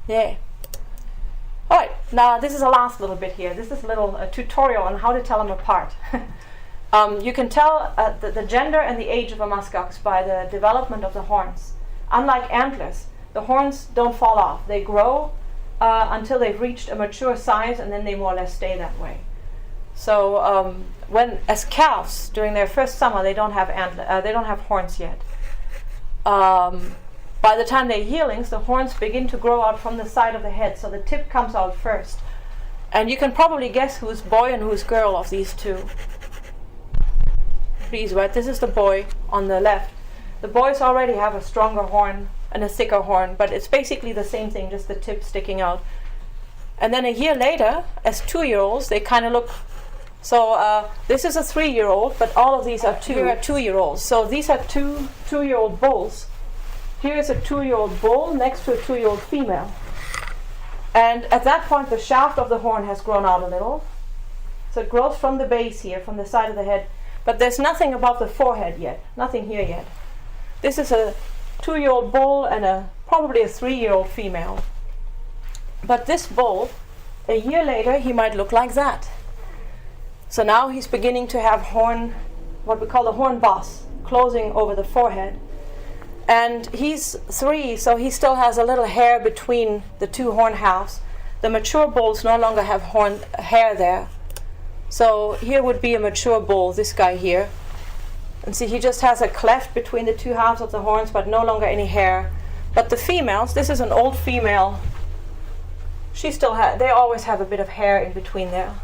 Yeah. Alright, now this is the last little bit here. This is a little tutorial on how to tell them apart. You can tell the gender and the age of a muskox by the development of the horns. Unlike antlers, the horns don't fall off. They grow until they've reached a mature size, and then they more or less stay that way. So when as calves during their first summer, they don't have they don't have horns yet. By the time they're yearlings, the horns begin to grow out from the side of the head, so the tip comes out first. And you can probably guess who's boy and who's girl of these two. Please, right? This is the boy on the left. The boys already have a stronger horn and a thicker horn, but it's basically the same thing, just the tip sticking out. And then a year later, as 2-year-olds, they kind of look. So this is a 3-year-old, but all of these are 2-year-olds. So these are two 2-year-old bulls. Here is a 2-year-old bull next to a 2-year-old female. And at that point, the shaft of the horn has grown out a little. So it grows from the base here, from the side of the head. But there's nothing above the forehead yet, nothing here yet. This is a 2-year-old bull and probably a 3-year-old female. But this bull, a year later, he might look like that. So now he's beginning to have horn, what we call the horn boss, closing over the forehead. And he's 3, so he still has a little hair between the two horn halves. The mature bulls no longer have hair there. So here would be a mature bull, this guy here. And see, he just has a cleft between the two halves of the horns, but no longer any hair. But the females, this is an old female. They always have a bit of hair in between there.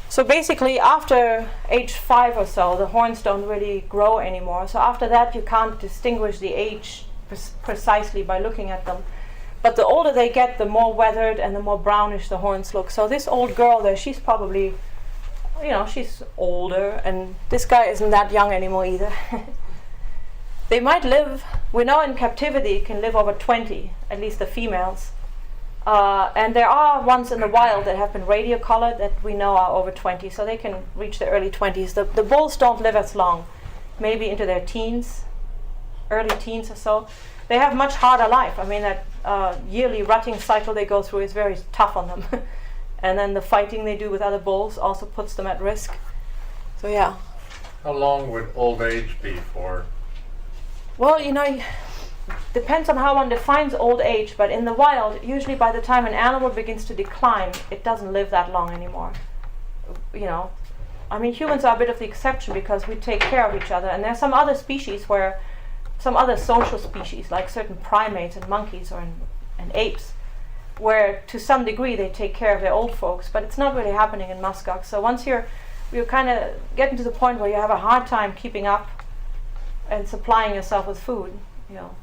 So basically, after age 5 or so, the horns don't really grow anymore. So after that, you can't distinguish the age precisely by looking at them. But the older they get, the more weathered and the more brownish the horns look. So this old girl there, she's probably, she's older, and this guy isn't that young anymore either. They might live, we know in captivity can live over 20, at least the females. And there are ones in the wild that have been radio-collared that we know are over 20, so they can reach their early 20s. The bulls don't live as long, maybe into their teens, early teens or so. They have much harder life. I mean, that yearly rutting cycle they go through is very tough on them. And then the fighting they do with other bulls also puts them at risk. So yeah. How long would old age be for? Well, depends on how one defines old age, but in the wild, usually by the time an animal begins to decline, it doesn't live that long anymore. I mean, humans are a bit of the exception because we take care of each other, and there's some other species some other social species, like certain primates and monkeys and apes, where to some degree they take care of their old folks, but it's not really happening in muskox. So once you're kind of getting to the point where you have a hard time keeping up and supplying yourself with food,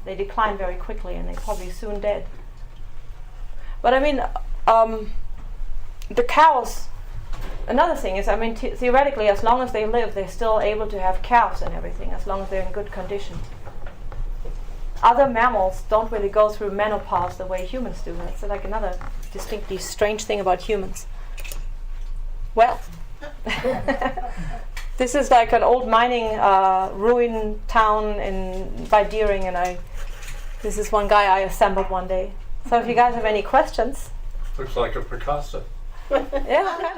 they decline very quickly and they're probably soon dead. But I mean, the cows, another thing is, theoretically, as long as they live, they're still able to have calves and everything, as long as they're in good condition. Other mammals don't really go through menopause the way humans do. That's like another distinctly strange thing about humans. Well, this is like an old mining ruin town by Deering, and this is one guy I assembled one day. So if you guys have any questions. Looks like a Picasso. Yeah, kind of.